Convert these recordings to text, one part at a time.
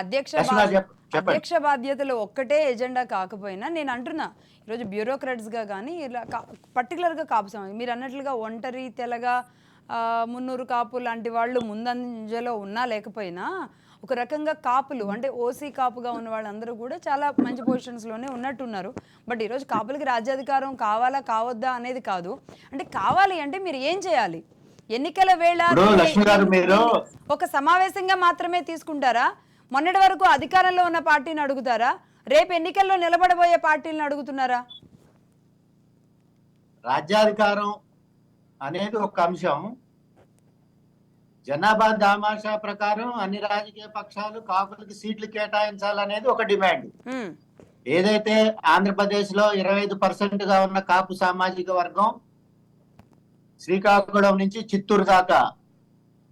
అధ్యక్ష అధ్యక్ష బాధ్యతలు ఒక్కటే ఎజెండా కాకపోయినా నేను అంటున్నా ఈరోజు బ్యూరోక్రాట్స్గా కానీ ఇలా పర్టికులర్గా కాపు సమాజం మీరు అన్నట్లుగా ఒంటరి తెలగా మున్నూరు కాపు లాంటి వాళ్ళు ముందంజలో ఉన్నా లేకపోయినా ఒక రకంగా కాపులు అంటే ఓసీ కాపుగా ఉన్న వాళ్ళందరూ కూడా చాలా మంచి పొజిషన్స్లోనే ఉన్నట్టున్నారు. బట్ ఈరోజు కాపులకి రాజ్యాధికారం కావాలా కావద్దా అనేది కాదు, అంటే కావాలి అంటే మీరు ఏం చేయాలి? ఎన్నికల వేళ ఒక సమావేశంగా మాత్రమే తీసుకుంటారా? మొన్నటి వరకు అధికారంలో ఉన్న పార్టీని అడుగుతారా? రేపు ఎన్నికల్లో నిలబడబోయే పార్టీలను అడుగుతున్నారా? రాజ్యాధికారం అనేది ఒక అంశం. జనాభా దామాషా ప్రకారం అన్ని రాజకీయ పక్షాలు కాపులకి సీట్లు కేటాయించాలనేది ఒక డిమాండ్. ఏదైతే ఆంధ్రప్రదేశ్ లో 25% గా ఉన్న కాపు సామాజిక వర్గం శ్రీకాకుళం నుంచి చిత్తూరు దాకా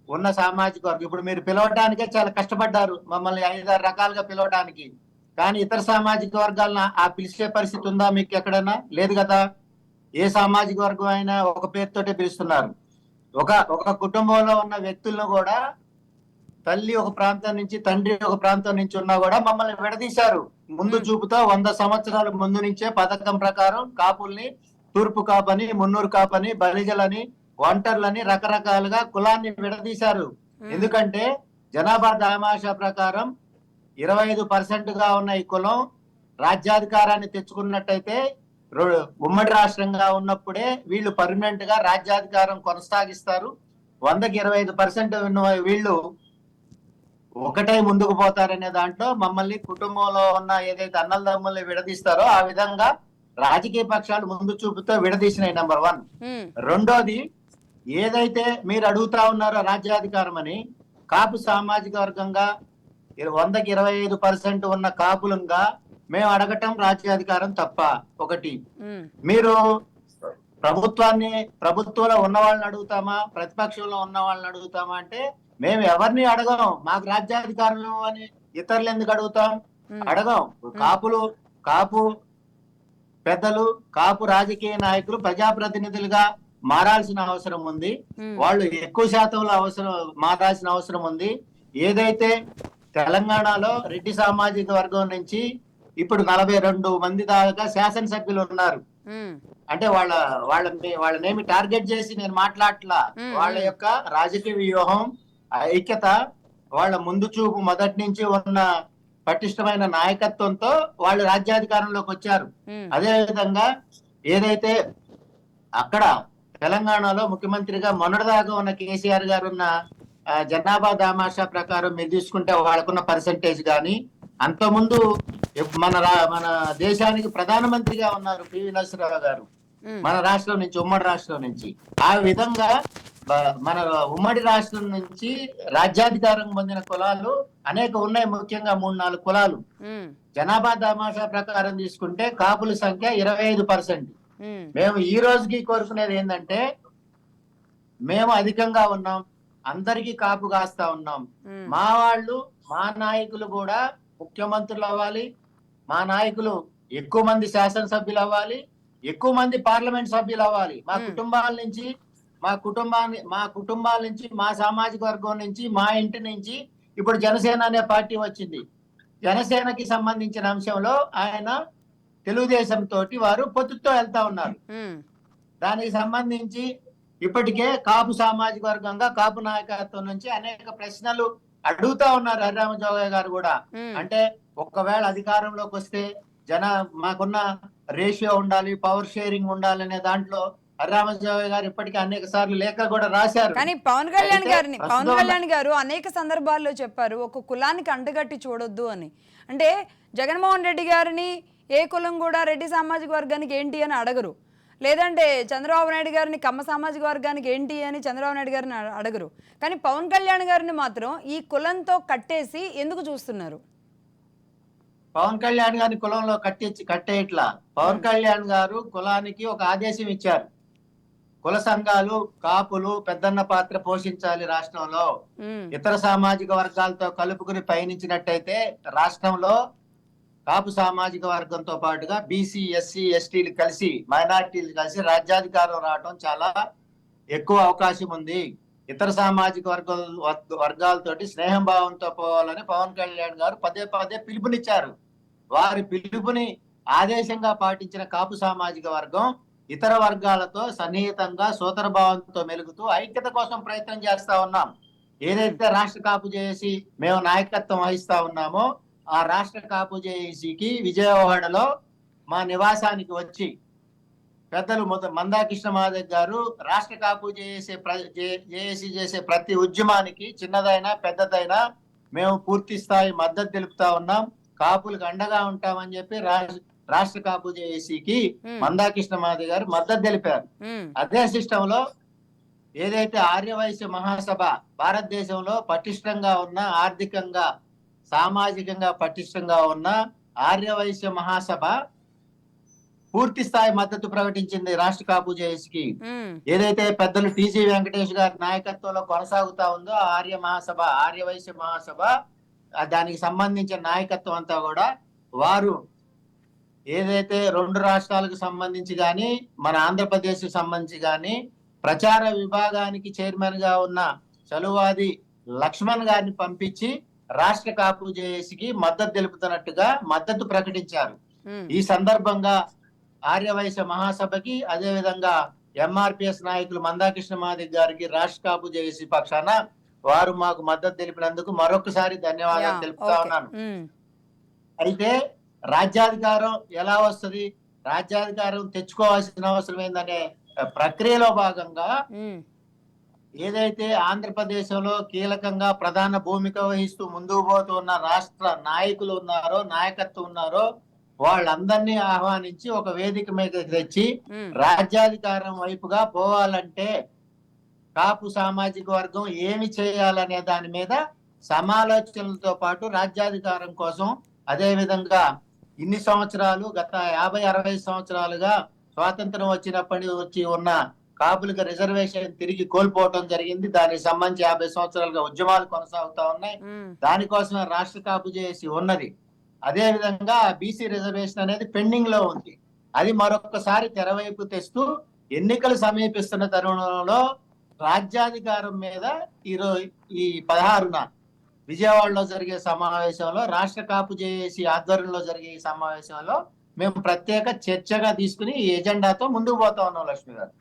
ఉన్న సామాజిక వర్గం, ఇప్పుడు మీరు పిలవటానికే చాలా కష్టపడ్డారు మమ్మల్ని 5-6 రకాలుగా పిలవటానికి. కానీ ఇతర సామాజిక వర్గాలను ఆ పిలిచే పరిస్థితి ఉందా మీకు ఎక్కడైనా? లేదు కదా. ఏ సామాజిక వర్గం అయినా ఒక పేరుతోటే పిలుస్తున్నారు. ఒక కుటుంబంలో ఉన్న వ్యక్తులను కూడా తల్లి ఒక ప్రాంతం నుంచి తండ్రి ఒక ప్రాంతం నుంచి ఉన్నా కూడా మమ్మల్ని విడదీశారు. ముందు చూపుతో 100 సంవత్సరాల ముందు నుంచే పథకం ప్రకారం కాపుల్ని తూర్పు కాపని, మున్నూరు కాపని, బలిజలని, ఒంటర్లని రకరకాలుగా కులాన్ని విడదీశారు. ఎందుకంటే జనాభా దామాషా ప్రకారం 25% గా ఉన్న ఈ కులం రాజ్యాధికారాన్ని తెచ్చుకున్నట్టయితే ఉమ్మడి రాష్ట్రంగా ఉన్నప్పుడే వీళ్ళు పర్మనెంట్ గా రాజ్యాధికారం కొనసాగిస్తారు. 100కి 25% ఉన్న వీళ్ళు ఒకటే ముందుకు పోతారనే దాంట్లో మమ్మల్ని కుటుంబంలో ఉన్న ఏదైతే అన్నదమ్ముల్ని విడదీస్తారో ఆ విధంగా రాజకీయ పక్షాలు ముందు చూపుతో విడదీసినాయి. నెంబర్ 1. రెండోది, ఏదైతే మీరు అడుగుతా ఉన్నారో రాజ్యాధికారం అని, కాపు సామాజిక వర్గంగా 100కి 25% ఉన్న కాపులంగా మేము అడగటం రాజ్యాధికారం తప్ప? ఒకటి. మీరు ప్రభుత్వంలో ఉన్న వాళ్ళని అడుగుతామా, ప్రతిపక్షంలో ఉన్న వాళ్ళని అడుగుతామా అంటే మేము ఎవరిని అడగం. మాకు రాజ్యాధికారం అని ఇతరులు ఎందుకు అడుగుతాం? అడగం. కాపు పెద్దలు, కాపు రాజకీయ నాయకులు ప్రజాప్రతినిధులుగా మారాల్సిన అవసరం ఉంది. వాళ్ళు ఎక్కువ శాతంలో మారాల్సిన అవసరం ఉంది. ఏదైతే తెలంగాణలో రెడ్డి సామాజిక వర్గం నుంచి ఇప్పుడు 42 మంది దాకా శాసనసభ్యులు ఉన్నారు. అంటే వాళ్ళనేమి టార్గెట్ చేసి నేను మాట్లాడట్లా. వాళ్ళ యొక్క రాజకీయ వ్యూహం, ఐక్యత, వాళ్ళ ముందు చూపు మొదటి నుంచి ఉన్న పటిష్టమైన నాయకత్వంతో వాళ్ళు రాజ్యాధికారంలోకి వచ్చారు. అదే విధంగా ఏదైతే అక్కడ తెలంగాణలో ముఖ్యమంత్రిగా మొన్నటిదాకా ఉన్న కేసీఆర్ గారు ఉన్న జనాభా దామాషా ప్రకారం మీరు తీసుకుంటే వాళ్ళకున్న పర్సంటేజ్ కానీ, అంతకుముందు మన దేశానికి ప్రధానమంత్రిగా ఉన్నారు పివి నరసింహారావు గారు మన రాష్ట్రం నుంచి, ఉమ్మడి రాష్ట్రం నుంచి. ఆ విధంగా మన ఉమ్మడి రాష్ట్రం నుంచి రాజ్యాధికారం పొందిన కులాలు అనేక ఉన్నాయి. ముఖ్యంగా 3-4 కులాలు. జనాభా దామాషా ప్రకారం తీసుకుంటే కాపుల సంఖ్య 25%. మేము ఈ రోజుకి కోరుకునేది ఏంటంటే, మేము అధికంగా ఉన్నాం, అందరికీ కాపు కాస్తా ఉన్నాం. మా వాళ్ళు, మా నాయకులు కూడా ముఖ్యమంత్రులు అవ్వాలి, మా నాయకులు ఎక్కువ మంది శాసనసభ్యులు అవ్వాలి, ఎక్కువ మంది పార్లమెంట్ సభ్యులు అవ్వాలి. మా కుటుంబాల నుంచి, మా సామాజిక వర్గం నుంచి, మా ఇంటి నుంచి ఇప్పుడు జనసేన అనే పార్టీ వచ్చింది. జనసేనకి సంబంధించిన అంశంలో ఆయన తెలుగుదేశం తోటి వారు పొత్తుతో వెళ్తా ఉన్నారు. దానికి సంబంధించి ఇప్పటికే కాపు సామాజిక వర్గంగా కాపు నాయకత్వం నుంచి అనేక ప్రశ్నలు అడుగుతా ఉన్నారు హరిరామజోగయ్య గారు కూడా. అంటే ఒక్కవేళ అధికారంలోకి వస్తే మాకున్న రేషియో ఉండాలి, పవర్ షేరింగ్ ఉండాలి అనే దాంట్లో హరిరామజోగయ్య గారు ఇప్పటికే అనేక సార్లు లేఖ కూడా రాశారు. కానీ పవన్ కళ్యాణ్ గారు అనేక సందర్భాల్లో చెప్పారు ఒక కులానికి అంటగట్టి చూడొద్దు అని. అంటే జగన్మోహన్ రెడ్డి గారిని ఏ కులం కూడా రెడ్డి సామాజిక వర్గానికి ఏంటి అని అడగరు, లేదంటే చంద్రబాబు నాయుడు గారిని కమ్మ సామాజిక వర్గానికి ఏంటి అని చంద్రబాబు నాయుడు గారిని అడగరు. కానీ పవన్ కళ్యాణ్ గారిని మాత్రం ఈ కులంతో కట్టేసి ఎందుకు చూస్తున్నారు? పవన్ కళ్యాణ్ గారిని కులంలో కట్టేయట్లా. పవన్ కళ్యాణ్ గారు కులానికి ఒక ఆదేశం ఇచ్చారు. కుల సంఘాలు, కాపులు పెద్దన్న పాత్ర పోషించాలి రాష్ట్రంలో. ఇతర సామాజిక వర్గాలతో కలుపుకుని పయనించినట్టయితే రాష్ట్రంలో కాపు సామాజిక వర్గంతో పాటుగా బీసీ, ఎస్సీ, ఎస్టీలు కలిసి, మైనార్టీలు కలిసి రాజ్యాధికారం రావడం చాలా ఎక్కువ అవకాశం ఉంది. ఇతర సామాజిక వర్గాలతోటి స్నేహం భావంతో పోవాలని పవన్ కళ్యాణ్ గారు పదే పదే పిలుపునిచ్చారు. వారి పిలుపుని ఆదేశంగా పాటించిన కాపు సామాజిక వర్గం ఇతర వర్గాలతో సన్నిహితంగా సోదరభావంతో మెలుగుతూ ఐక్యత కోసం ప్రయత్నం చేస్తా ఉన్నాం. ఏదైతే రాష్ట్ర కాపు జేఏసీ మేము నాయకత్వం వహిస్తా ఉన్నామో ఆ రాష్ట్ర కాపు జేఏసీకి విజయవాడలో మా నివాసానికి వచ్చి పెద్దలు మందాకృష్ణ మాదిగ గారు రాష్ట్ర కాపు జేఏసీ చేసే ప్రతి ఉద్యమానికి చిన్నదైనా పెద్దదైనా మేము పూర్తి స్థాయి మద్దతు తెలుపుతా ఉన్నాం. కాపులకు అండగా ఉంటామని చెప్పి రాష్ట్ర కాపు జేఏసీకి మందాకృష్ణ మాదిగ గారు మద్దతు తెలిపారు. అదే సిస్టంలో ఏదైతే ఆర్యవైశ్య మహాసభ భారతదేశంలో పటిష్టంగా ఉన్న, ఆర్థికంగా సామాజికంగా పటిష్టంగా ఉన్న ఆర్యవైశ్య మహాసభ పూర్తి స్థాయి మద్దతు ప్రకటించింది రాష్ట్ర కాపు జేఏసీకి. ఏదైతే పెద్దలు టీజీ వెంకటేష్ గారి నాయకత్వంలో కొనసాగుతా ఉందో ఆర్యవైశ్య మహాసభ దానికి సంబంధించిన నాయకత్వం అంతా కూడా వారు ఏదైతే 2 రాష్ట్రాలకు సంబంధించి గాని మన ఆంధ్రప్రదేశ్ కి సంబంధించి గాని ప్రచార విభాగానికి చైర్మన్ గా ఉన్న చలువాది లక్ష్మణ్ గారిని పంపించి రాష్ట్ర కాపు జేఏసీకి మద్దతు తెలుపుతున్నట్టుగా మద్దతు ప్రకటించారు. ఈ సందర్భంగా ఆర్యవైశ్య మహాసభకి అదే విధంగా ఎంఆర్పిఎస్ నాయకులు మందాకృష్ణ మాదిగ గారికి రాష్ట్ర కాపు జేఏసీ పక్షాన వారు మాకు మద్దతు తెలిపినందుకు మరొకసారి ధన్యవాదాలు తెలుపుతా ఉన్నాను. అయితే రాజ్యాధికారం ఎలా వస్తుంది, రాజ్యాధికారం తెచ్చుకోవాల్సిన అవసరం ఏందనే ప్రక్రియలో భాగంగా ఏదైతే ఆంధ్రప్రదేశ్లో కీలకంగా ప్రధాన భూమిక వహిస్తూ ముందుకు పోతున్న రాష్ట్ర నాయకులు ఉన్నారో, నాయకత్వం ఉన్నారో వాళ్ళందరినీ ఆహ్వానించి ఒక వేదిక మీద తెచ్చి రాజ్యాధికారం వైపుగా పోవాలంటే కాపు సామాజిక వర్గం ఏమి చేయాలనే దాని మీద సమాలోచనలతో పాటు రాజ్యాధికారం కోసం అదే విధంగా ఇన్ని సంవత్సరాలు గత 50-60 సంవత్సరాలుగా స్వాతంత్రం వచ్చినప్పటి వచ్చి ఉన్న కాపులకు రిజర్వేషన్ తిరిగి కోల్పోవటం జరిగింది. దానికి సంబంధించి 50 సంవత్సరాలుగా ఉద్యమాలు కొనసాగుతా ఉన్నాయి. దానికోసమే రాష్ట్ర కాపు జేఏసీ ఉన్నది. అదే విధంగా బీసీ రిజర్వేషన్ అనేది పెండింగ్ లో ఉంది. అది మరొకసారి తెరవైపు తెస్తూ ఎన్నికలు సమీపిస్తున్న తరుణంలో రాజ్యాధికారం మీద ఈ 16న విజయవాడలో జరిగే సమావేశంలో రాష్ట్ర కాపు జేఏసీ ఆధ్వర్యంలో జరిగే ఈ సమావేశంలో మేము ప్రత్యేక చర్చగా తీసుకుని ఈ ఎజెండాతో ముందుకు పోతా ఉన్నాం లక్ష్మి గారు.